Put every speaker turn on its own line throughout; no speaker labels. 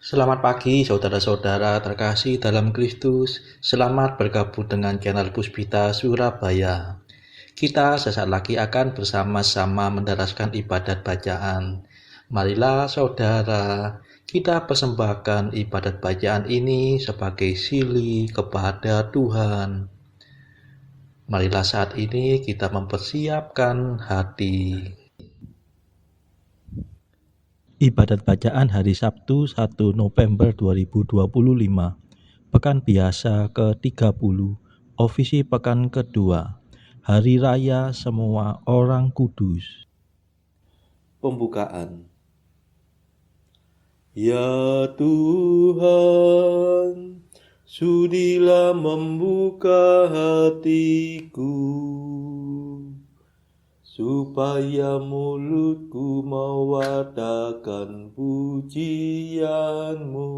Selamat pagi saudara-saudara terkasih dalam Kristus. Selamat bergabung dengan channel Puspita Surabaya. Kita sesaat lagi akan bersama-sama mendaraskan ibadat bacaan. Marilah saudara, kita persembahkan ibadat bacaan ini sebagai sili kepada Tuhan. Marilah saat ini kita mempersiapkan hati.
Ibadat bacaan hari Sabtu 1 November 2025, Pekan Biasa ke-30, Ofisi Pekan kedua, Hari Raya Semua Orang Kudus.
Pembukaan. Ya Tuhan, sudilah membuka hatiku, supaya mulutku mewartakan pujian-Mu.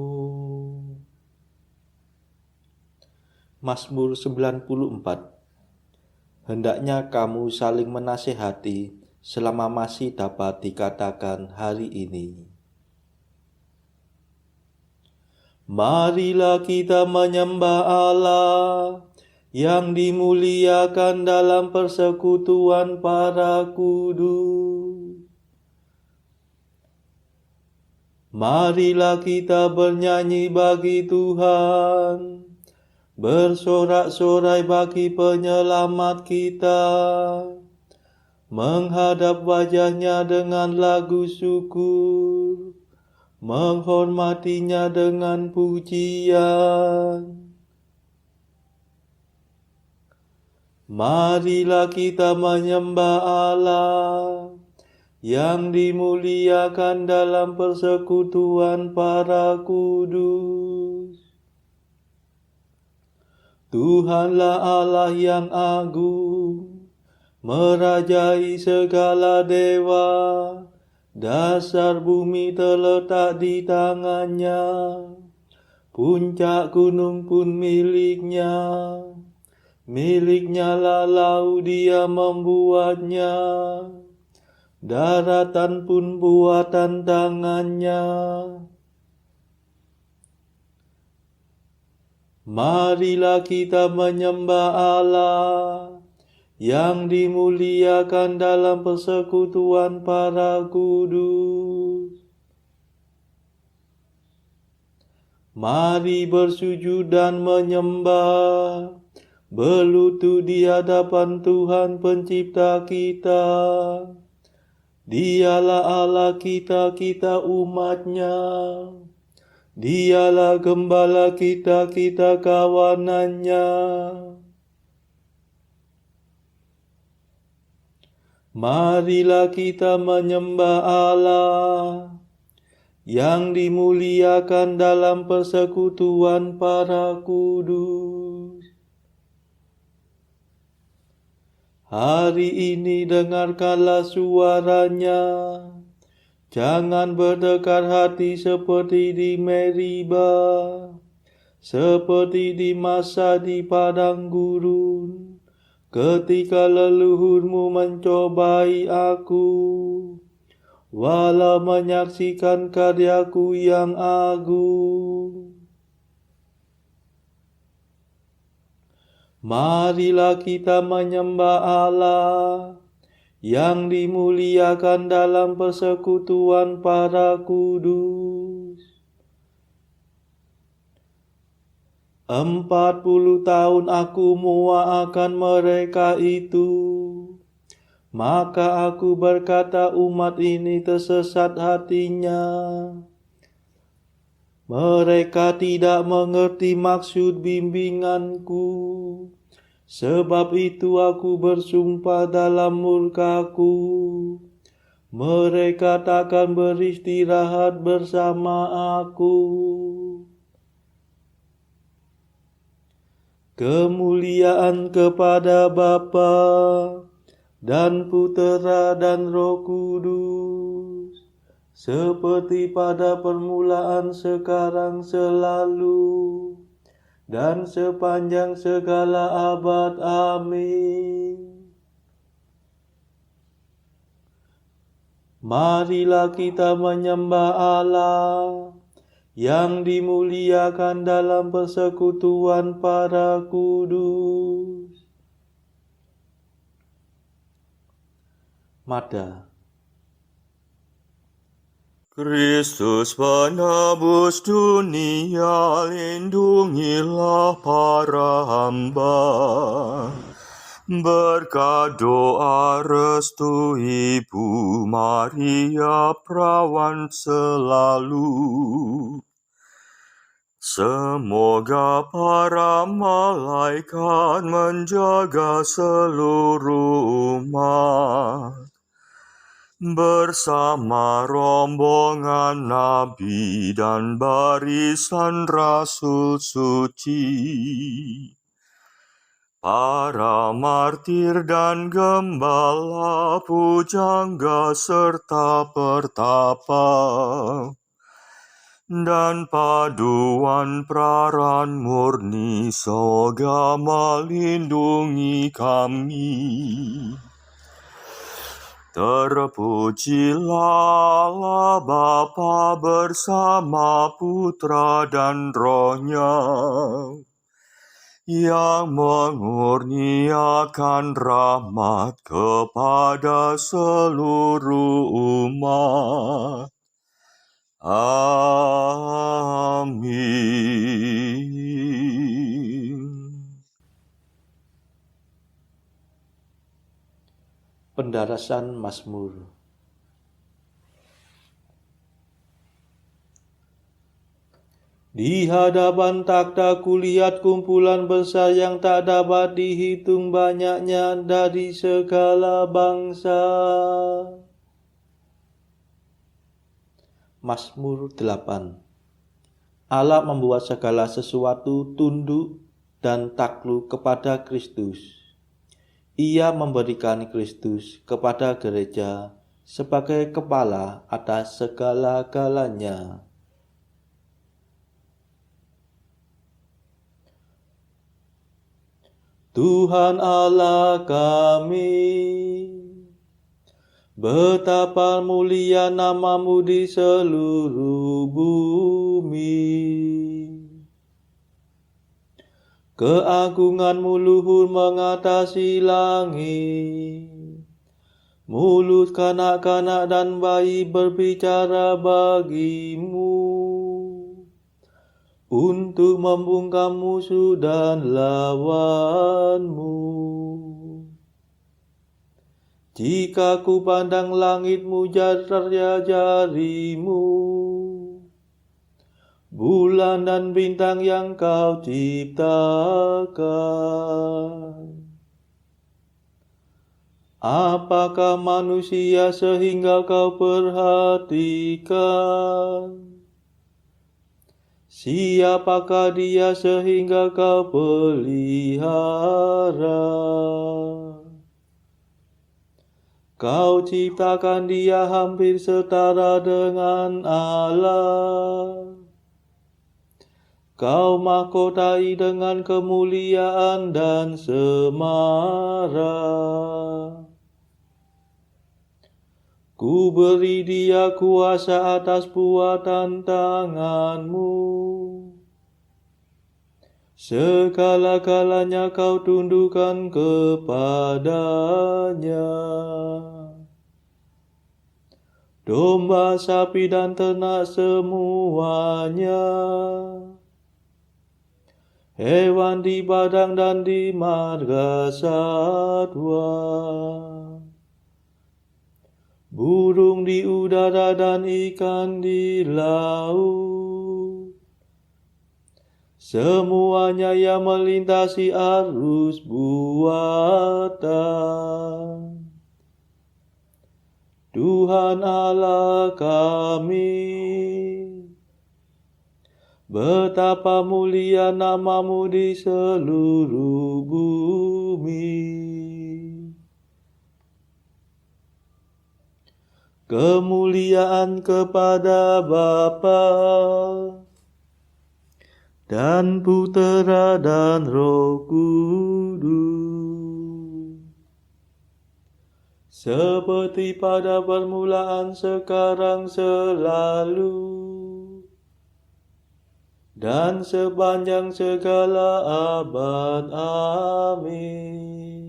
Mazmur 94. Hendaknya kamu saling menasihati selama masih dapat dikatakan hari ini. Marilah kita menyembah Allah yang dimuliakan dalam persekutuan para kudus. Marilah kita bernyanyi bagi Tuhan, bersorak-sorai bagi penyelamat kita, menghadap wajahnya dengan lagu syukur, menghormatinya dengan pujian. Marilah kita menyembah Allah yang dimuliakan dalam persekutuan para kudus. Tuhanlah Allah yang agung, merajai segala dewa, dasar bumi terletak di tangannya, puncak gunung pun miliknya. Miliknya lah laut dia membuatnya, daratan pun buatan tangannya. Marilah kita menyembah Allah yang dimuliakan dalam persekutuan para kudus. Mari bersujud dan menyembah, berlutut di hadapan Tuhan pencipta kita. Dialah Allah kita, kita umatnya. Dialah gembala kita, kita kawanannya. Marilah kita menyembah Allah yang dimuliakan dalam persekutuan para kudus. Hari ini dengarkanlah suaranya, jangan berdekat hati seperti di Meriba, seperti di masa di padang gurun, ketika leluhurmu mencobai aku, walau menyaksikan karyaku yang agung. Marilah kita menyembah Allah yang dimuliakan dalam persekutuan para kudus. 40 tahun aku muak akan mereka itu, maka aku berkata umat ini tersesat hatinya. Mereka tidak mengerti maksud bimbinganku, sebab itu aku bersumpah dalam murkaku, mereka takkan beristirahat bersama aku. Kemuliaan kepada Bapa dan Putera dan Roh Kudus, seperti pada permulaan, sekarang, selalu, dan sepanjang segala abad. Amin. Marilah kita menyembah Allah yang dimuliakan dalam persekutuan para kudus. Mada.
Kristus penebus dunia, lindungilah para hamba. Berkat doa restu Ibu Maria Perawan selalu. Semoga para malaikat menjaga seluruh umat bersama rombongan nabi dan barisan rasul suci, para martir dan gembala, pujangga serta pertapa, dan paduan praran murni semoga melindungi kami. Terpujilah Allah Bapa bersama Putra dan Roh-Nya, yang mengurniakan rahmat kepada seluruh umat. Amin.
Pendarasan Mazmur. Di hadapan takhta kulihat kumpulan besar yang tak dapat dihitung banyaknya dari segala bangsa. Mazmur 8. Allah membuat segala sesuatu tunduk dan takluk kepada Kristus. Ia memberikan Kristus kepada gereja sebagai kepala atas segala-galanya. Tuhan Allah kami, betapa mulia nama-Mu di seluruh bumi. Keagungan-Mu luhur mengatasi langit. Mulut kanak-kanak dan bayi berbicara bagi-Mu, untuk membungkam musuh dan lawan-Mu. Jika ku pandang langit-Mu jari-Mu, bulan dan bintang yang Kau ciptakan. Apakah manusia sehingga Kau perhatikan? Siapakah dia sehingga Kau pelihara? Kau ciptakan dia hampir setara dengan Allah. Kau mahkotai dengan kemuliaan dan semara. Ku beri dia kuasa atas buatan tangan-Mu. Segala-galanya Kau tundukkan kepadanya. Domba, sapi, dan ternak semuanya, hewan di padang dan di marga satwa, burung di udara dan ikan di laut, semuanya yang melintasi arus buatan. Tuhan Allah kami, betapa mulia nama-Mu di seluruh bumi. Kemuliaan kepada Bapa dan Putera dan Roh Kudus, seperti pada permulaan, sekarang, selalu, dan sepanjang segala abad. Amin.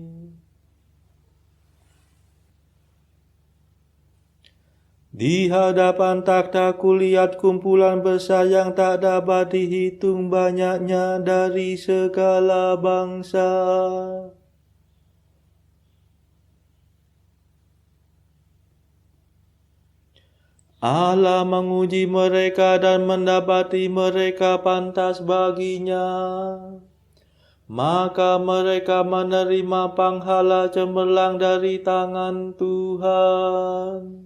Di hadapan takhta kulihat kumpulan besar yang tak dapat dihitung banyaknya dari segala bangsa. Allah menguji mereka dan mendapati mereka pantas baginya. Maka mereka menerima panghala cemerlang dari tangan Tuhan.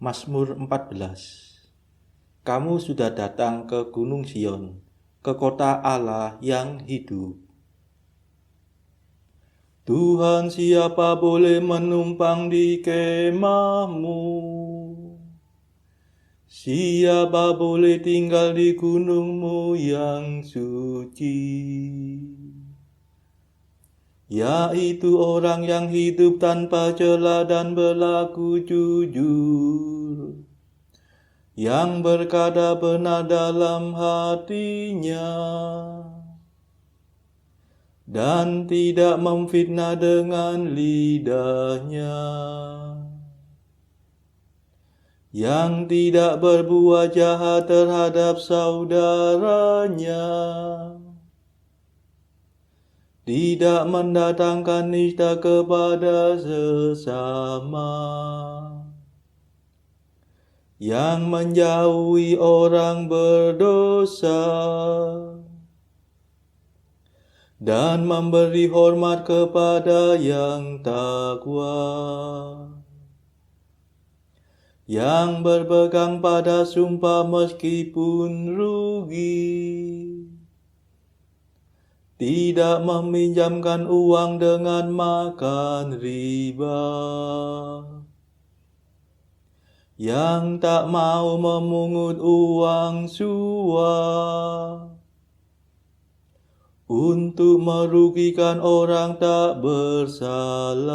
Mazmur 14. Kamu sudah datang ke Gunung Sion, ke kota Allah yang hidup.
Tuhan, siapa boleh menumpang di kemahmu? Siapa boleh tinggal di gunungmu yang suci? Yaitu orang yang hidup tanpa cela dan berlaku jujur, yang berkata benar dalam hatinya, dan tidak memfitnah dengan lidahnya, yang tidak berbuat jahat terhadap saudaranya, tidak mendatangkan nista kepada sesama, yang menjauhi orang berdosa, dan memberi hormat kepada yang takwa, yang berpegang pada sumpah meskipun rugi, tidak meminjamkan uang dengan makan riba, yang tak mau memungut uang suap untuk merugikan orang tak bersalah.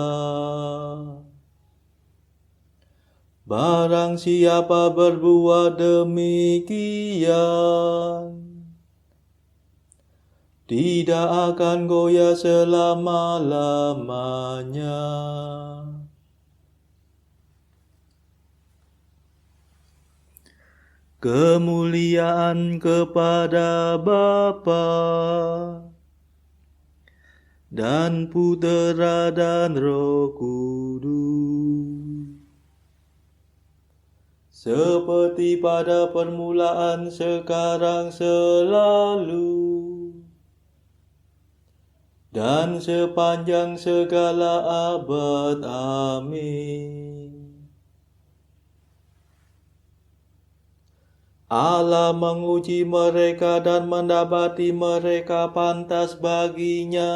Barang siapa berbuat demikian, tidak akan goyah selama-lamanya. Kemuliaan kepada Bapa dan Putera dan Roh Kudus, seperti pada permulaan, sekarang, selalu, dan sepanjang segala abad. Amin. Allah menguji mereka dan mendapati mereka pantas baginya.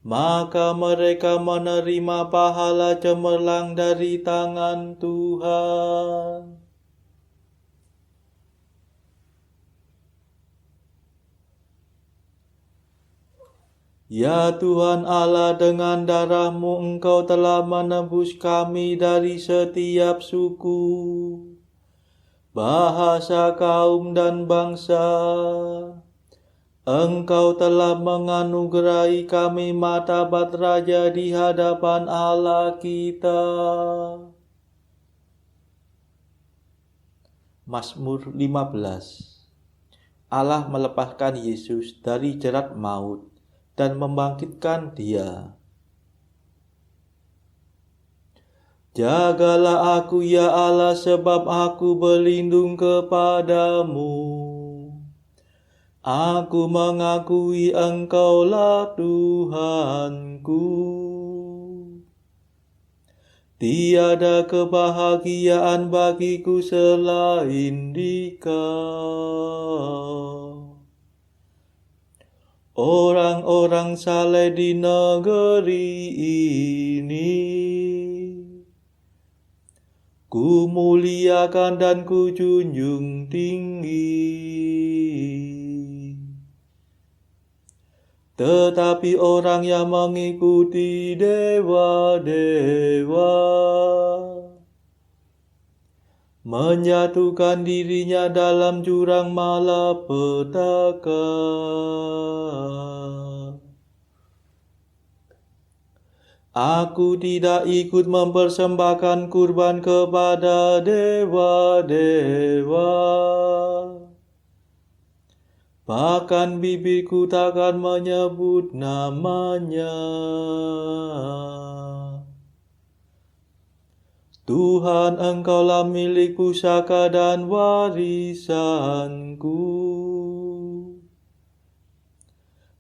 Maka mereka menerima pahala cemerlang dari tangan Tuhan. Ya Tuhan Allah, dengan darah-Mu Engkau telah menebus kami dari setiap suku, bahasa, kaum, dan bangsa. Engkau telah menganugerahi kami martabat raja di hadapan Allah kita.
Mazmur 15. Allah melepaskan Yesus dari jerat maut dan membangkitkan Dia.
Jagalah aku ya Allah, sebab aku berlindung kepadamu. Aku mengakui Engkaulah Tuhanku. Tiada kebahagiaan bagiku selain Dikau. Orang-orang saleh di negeri ini ku muliakan dan ku junjung tinggi. Tetapi orang yang mengikuti dewa-dewa, menjatuhkan dirinya dalam jurang malapetaka. Aku tidak ikut mempersembahkan kurban kepada dewa-dewa. Bahkan bibirku takkan menyebut namanya. Tuhan, Engkaulah milik pusaka dan warisanku.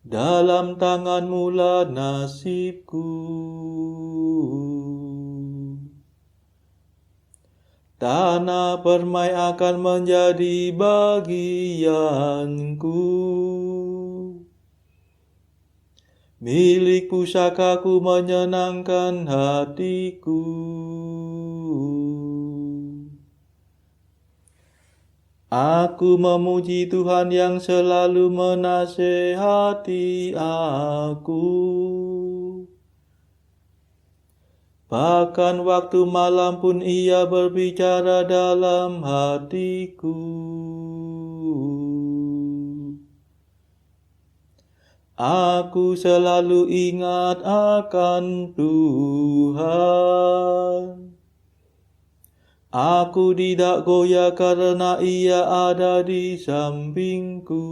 Dalam tangan-Mu lah nasibku. Tanah permai akan menjadi bagianku. Milik pusakaku menyenangkan hatiku. Aku memuji Tuhan yang selalu menasehati aku. Bahkan waktu malam pun Ia berbicara dalam hatiku. Aku selalu ingat akan Tuhan. Aku tidak goyah karena Ia ada di sampingku.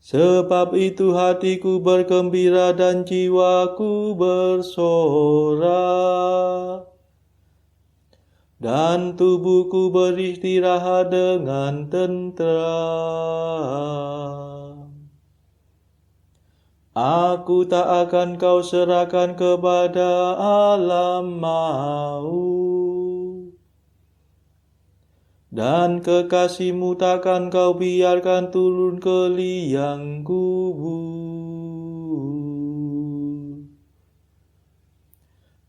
Sebab itu hatiku bergembira dan jiwaku bersorak. Dan tubuhku beristirahat dengan tentram. Aku tak akan Kau serahkan kepada alam maut. Dan kekasih-Mu takkan Kau biarkan turun ke liang kubur.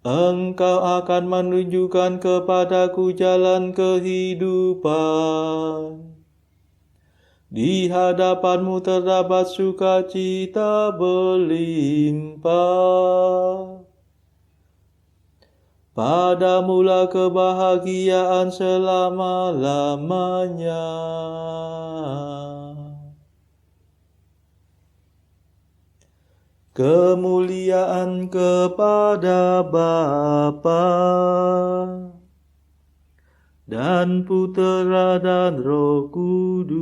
Engkau akan menunjukkan kepadaku jalan kehidupan. Di hadapan-Mu terdapat sukacita berlimpah. Padamu-lah kebahagiaan selama-lamanya. Kemuliaan kepada Bapa dan Putera dan Roh Kudus,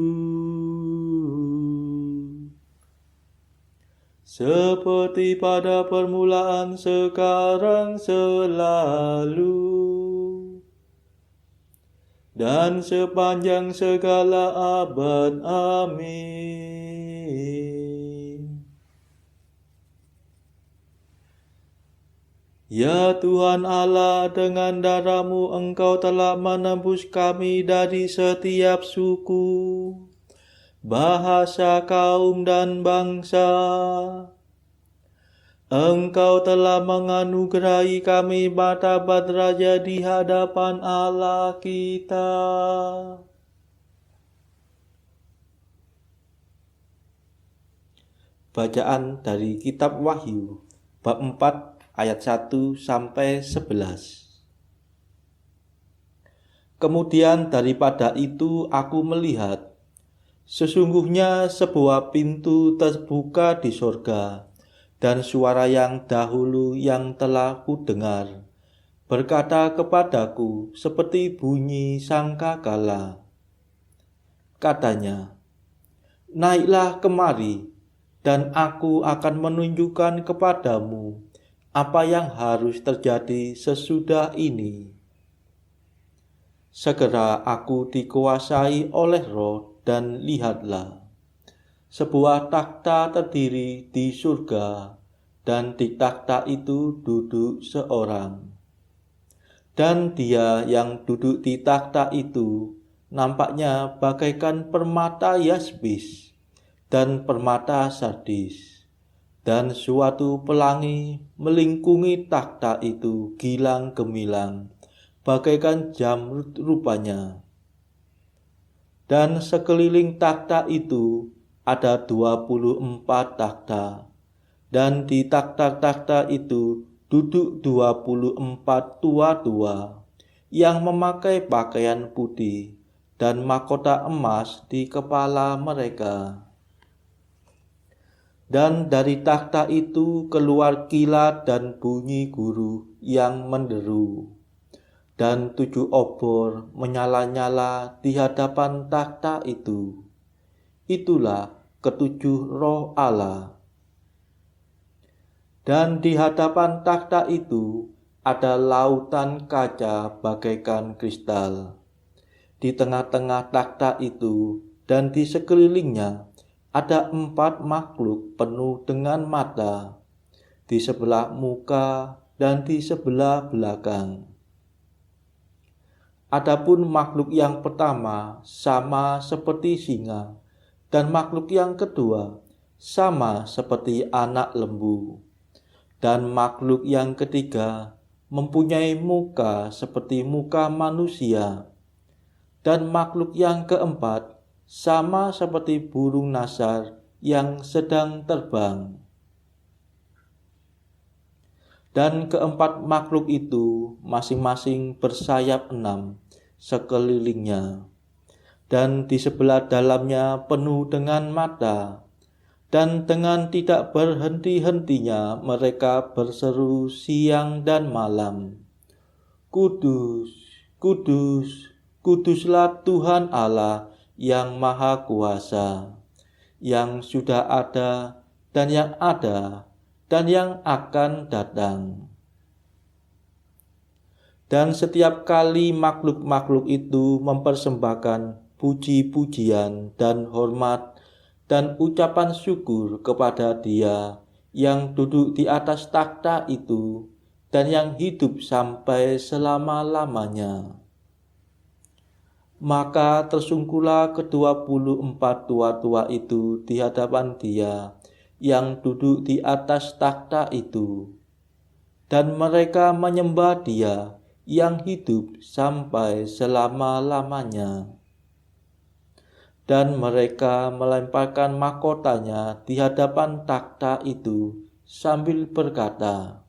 seperti pada permulaan, sekarang, selalu, dan sepanjang segala abad. Amin. Ya Tuhan Allah, dengan darah-Mu Engkau telah menembus kami dari setiap suku, bahasa, kaum, dan bangsa. Engkau telah menganugerahi kami martabat raja di hadapan Allah kita. Bacaan dari Kitab Wahyu, bab 4, ayat 1 sampai 11. Kemudian daripada itu aku melihat, sesungguhnya sebuah pintu terbuka di sorga, dan suara yang dahulu yang telah kudengar berkata kepadaku seperti bunyi sangkakala. Katanya, naiklah kemari, dan aku akan menunjukkan kepadamu apa yang harus terjadi sesudah ini. Segera aku dikuasai oleh Roh, dan lihatlah, sebuah takhta terdiri di surga, dan di takhta itu duduk seorang. Dan Dia yang duduk di takhta itu nampaknya bagaikan permata yaspis dan permata sardis. Dan suatu pelangi melingkungi takhta itu gilang gemilang, bagaikan jamrud rupanya. Dan sekeliling takhta itu ada 24 takhta, dan di takhta-takhta itu duduk 24 tua-tua yang memakai pakaian putih dan mahkota emas di kepala mereka. Dan dari takhta itu keluar kilat dan bunyi guru yang menderu. Dan 7 obor menyala-nyala di hadapan takhta itu. Itulah ketujuh roh Allah. Dan di hadapan takhta itu ada lautan kaca bagaikan kristal. Di tengah-tengah takhta itu dan di sekelilingnya ada 4 makhluk penuh dengan mata, di sebelah muka dan di sebelah belakang. Adapun makhluk yang pertama sama seperti singa, dan makhluk yang kedua sama seperti anak lembu, dan makhluk yang ketiga mempunyai muka seperti muka manusia, dan makhluk yang keempat sama seperti burung nasar yang sedang terbang. Dan keempat makhluk itu masing-masing bersayap 6 sekelilingnya, dan di sebelah dalamnya penuh dengan mata, dan dengan tidak berhenti-hentinya mereka berseru siang dan malam, Kudus, kudus, kuduslah Tuhan Allah yang Maha Kuasa, yang sudah ada dan yang ada dan yang akan datang. Dan setiap kali makhluk-makhluk itu mempersembahkan puji-pujian dan hormat dan ucapan syukur kepada Dia yang duduk di atas takhta itu dan yang hidup sampai selama-lamanya. Maka tersungkurlah ke-24 tua-tua itu di hadapan Dia yang duduk di atas takhta itu, dan mereka menyembah Dia yang hidup sampai selama-lamanya. Dan mereka melemparkan mahkotanya di hadapan takhta itu sambil berkata,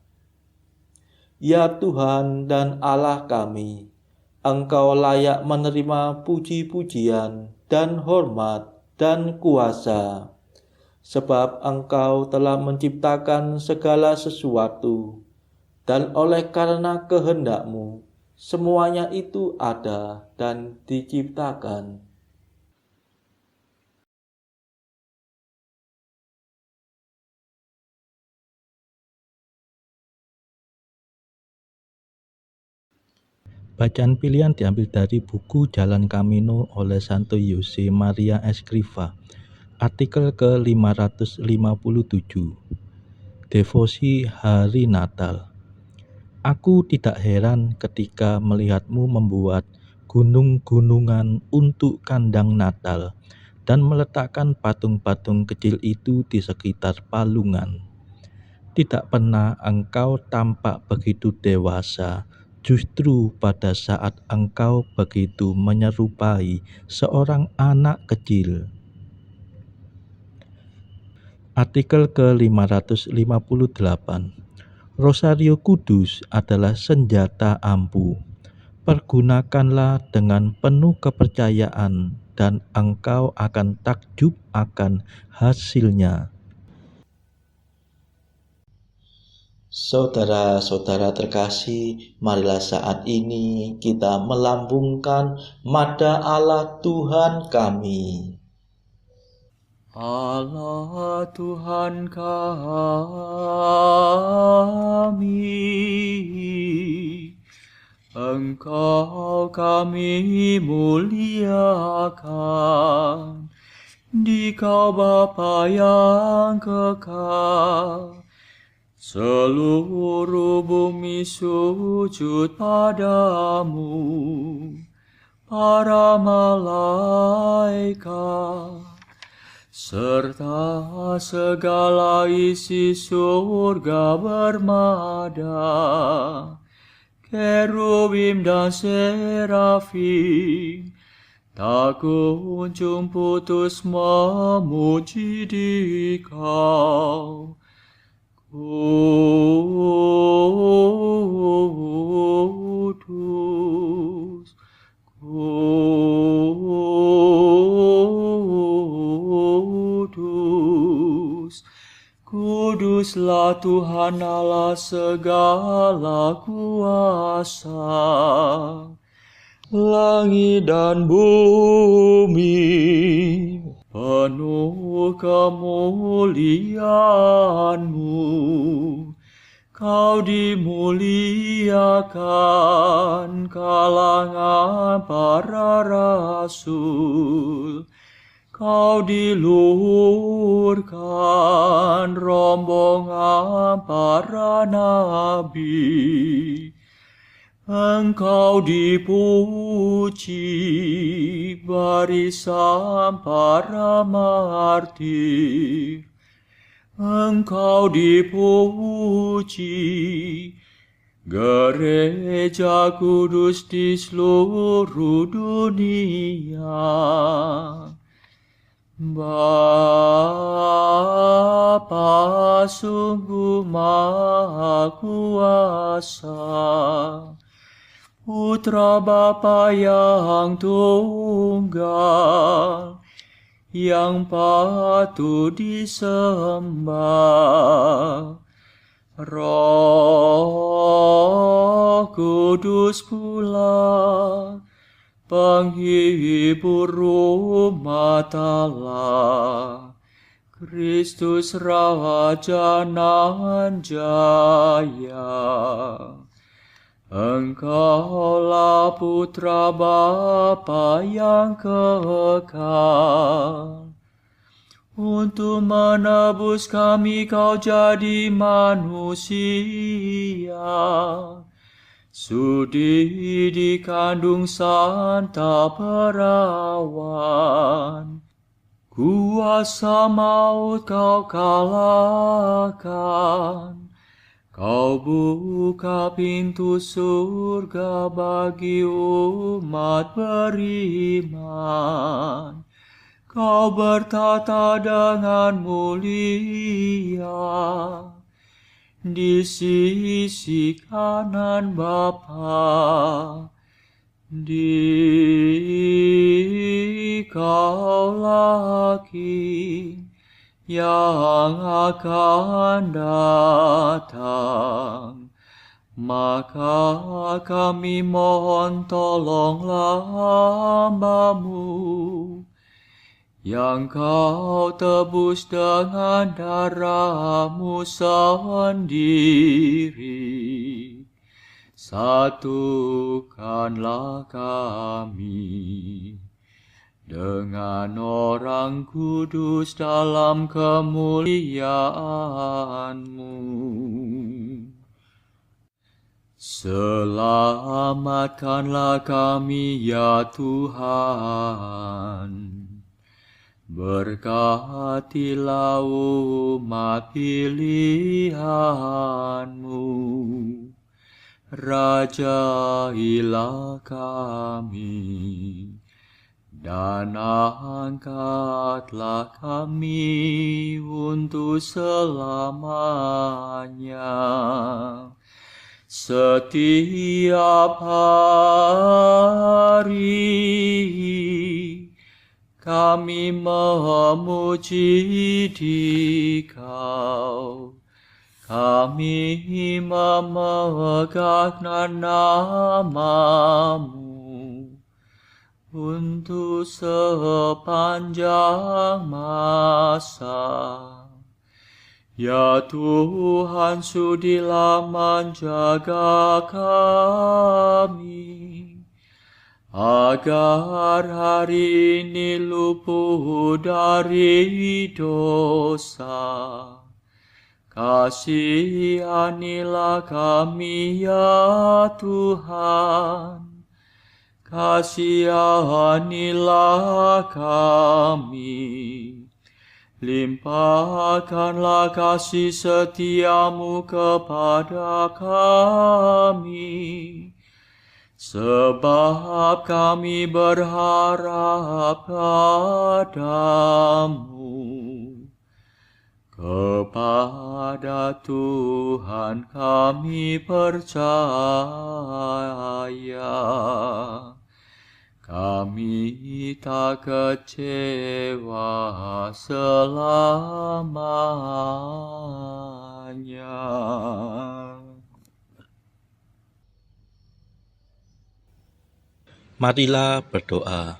Ya Tuhan dan Allah kami, Engkau layak menerima puji-pujian dan hormat dan kuasa, sebab Engkau telah menciptakan segala sesuatu, dan oleh karena kehendak-Mu, semuanya itu ada dan diciptakan.
Bacaan pilihan diambil dari buku Jalan Camino oleh Santo Jose Maria Escrivá, artikel ke-557, Devosi Hari Natal. Aku tidak heran ketika melihatmu membuat gunung-gunungan untuk kandang Natal dan meletakkan patung-patung kecil itu di sekitar palungan. Tidak pernah engkau tampak begitu dewasa, justru pada saat engkau begitu menyerupai seorang anak kecil. Artikel ke-558. Rosario Kudus adalah senjata ampuh. Pergunakanlah dengan penuh kepercayaan dan engkau akan takjub akan hasilnya.
Saudara-saudara terkasih, marilah saat ini kita melambungkan nada Allah Tuhan kami.
Allah Tuhan kami, Engkau kami muliakan, Dikau Bapa yang kekal. Seluruh bumi sujud padamu, para malaikat, serta segala isi surga bermada, kerubim dan serafim, tak kunjung putus memuji Dikau. Kudus, Kudus, Kuduslah Tuhan Allah segala kuasa. Langit dan bumi penuh kemuliaan-Mu. Kau dimuliakan kalangan para rasul. Kau diluhurkan rombongan para nabi. Engkau dipuji barisan para martir. Engkau dipuji gereja kudus di seluruh dunia. Bapa sungguh Maha Kuasa, Putra Bapa yang tunggal, yang patut disembah. Roh Kudus pula, penghibur umat Allah, Kristus Raja nan jaya. Engkaulah Putra Bapa yang kekal. Untuk menebus kami Kau jadi manusia. Sudi dikandung Santa Perawan. Kuasa maut Kau kalahkan. Kau buka pintu surga bagi umat beriman. Kau bertata dengan mulia di sisi kanan Bapa. Dikaulah King yang akan datang. Maka kami mohon tolonglah hamba-Mu yang Kau tebus dengan darah-Mu sendiri. Satukanlah kami dengan orang kudus dalam kemuliaan-Mu. Selamatkanlah kami ya Tuhan. Berkatilah umat pilihan-Mu. Rajailah kami. Dan angkatlah kami untuk selamanya. Setiap hari kami memuji Dikau. Kami memegang nama-Mu untuk sepanjang masa. Ya Tuhan, sudilah menjaga kami, agar hari ini luput dari dosa. Kasihanilah kami ya Tuhan, kasihanilah kami. Limpahkanlah kasih setia-Mu kepada kami, sebab kami berharap padamu. Kepada Tuhan kami percaya, kami tak kecewa selamanya.
Marilah berdoa.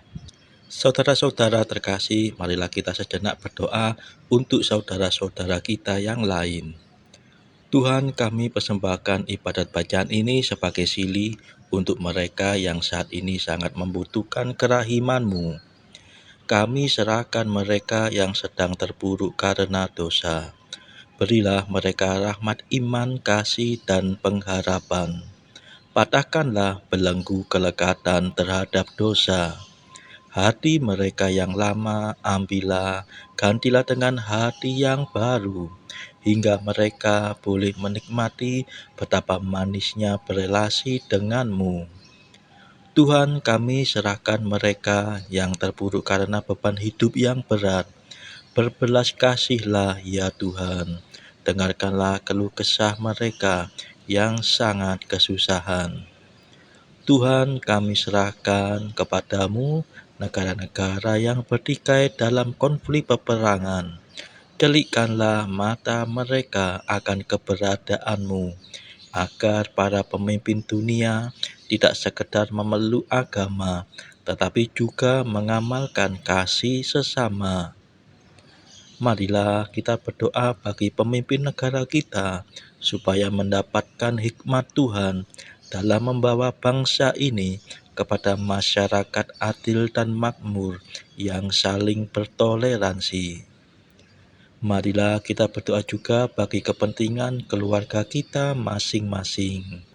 Saudara-saudara terkasih, marilah kita sejenak berdoa untuk saudara-saudara kita yang lain. Tuhan, kami persembahkan ibadat bacaan ini sebagai sili untuk mereka yang saat ini sangat membutuhkan kerahiman-Mu. Kami serahkan mereka yang sedang terpuruk karena dosa. Berilah mereka rahmat iman, kasih, dan pengharapan. Patahkanlah belenggu kelekatan terhadap dosa. Hati mereka yang lama ambillah, gantilah dengan hati yang baru, hingga mereka boleh menikmati betapa manisnya berelasi denganmu. Tuhan, kami serahkan mereka yang terpuruk karena beban hidup yang berat. Berbelas kasihlah ya Tuhan, dengarkanlah keluh kesah mereka yang sangat kesusahan. Tuhan, kami serahkan kepadamu negara-negara yang bertikai dalam konflik peperangan. Delikkanlah mata mereka akan keberadaanmu, agar para pemimpin dunia tidak sekedar memeluk agama, tetapi juga mengamalkan kasih sesama. Marilah kita berdoa bagi pemimpin negara kita, supaya mendapatkan hikmat Tuhan dalam membawa bangsa ini kepada masyarakat adil dan makmur yang saling bertoleransi. Marilah kita berdoa juga bagi kepentingan keluarga kita masing-masing.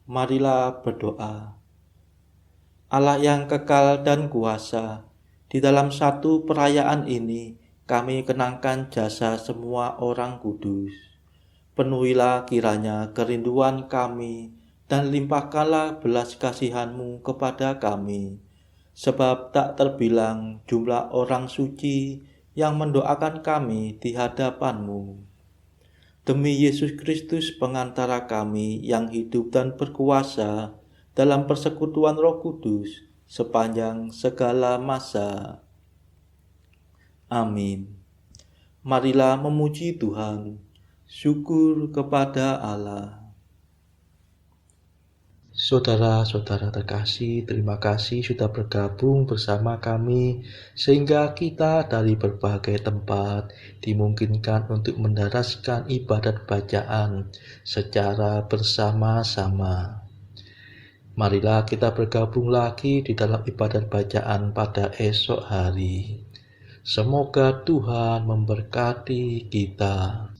Marilah berdoa. Allah yang kekal dan kuasa, di dalam satu perayaan ini kami kenangkan jasa semua orang kudus. Penuhilah kiranya kerinduan kami dan limpahkanlah belas kasihan-Mu kepada kami, sebab tak terbilang jumlah orang suci yang mendoakan kami di hadapan-Mu. Demi Yesus Kristus pengantara kami yang hidup dan berkuasa dalam persekutuan Roh Kudus sepanjang segala masa. Amin. Marilah memuji Tuhan. Syukur kepada Allah.
Saudara-saudara terkasih, terima kasih sudah bergabung bersama kami sehingga kita dari berbagai tempat dimungkinkan untuk mendaraskan ibadat bacaan secara bersama-sama. Marilah kita bergabung lagi di dalam ibadat bacaan pada esok hari. Semoga Tuhan memberkati kita.